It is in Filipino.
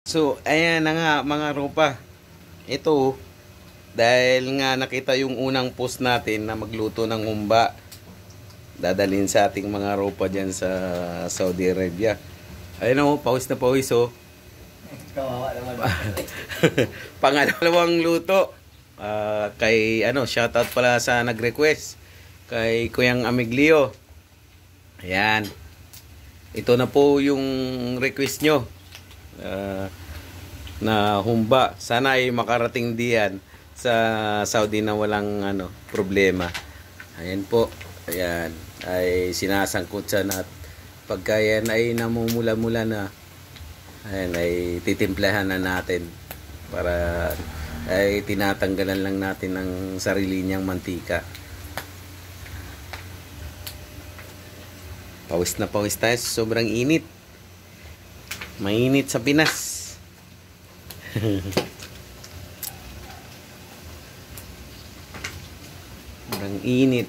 So, ayan na nga mga ropa. Ito, dahil nga nakita yung unang post natin na magluto ng humba, dadalhin sa ating mga ropa dyan sa Saudi Arabia. Ayun o, pawis na pawis o. Kawawa naman. Pangalawang luto. Kay shoutout pala sa nag-request. Kay Kuyang Amiglio. Ayan. Ito na po yung request nyo. Na humba. Sana ay makarating diyan sa Saudi na walang problema. Ayan po. Ayan. Ay sinasangkot siya na pagka yan ay namumula-mula na. Ayan ay titimplahan na natin para ay tinatanggalan lang natin ng sarili niyang mantika. Pawis na pawis tayo. Sobrang init. Mainit sa Pinas. Sobrang init.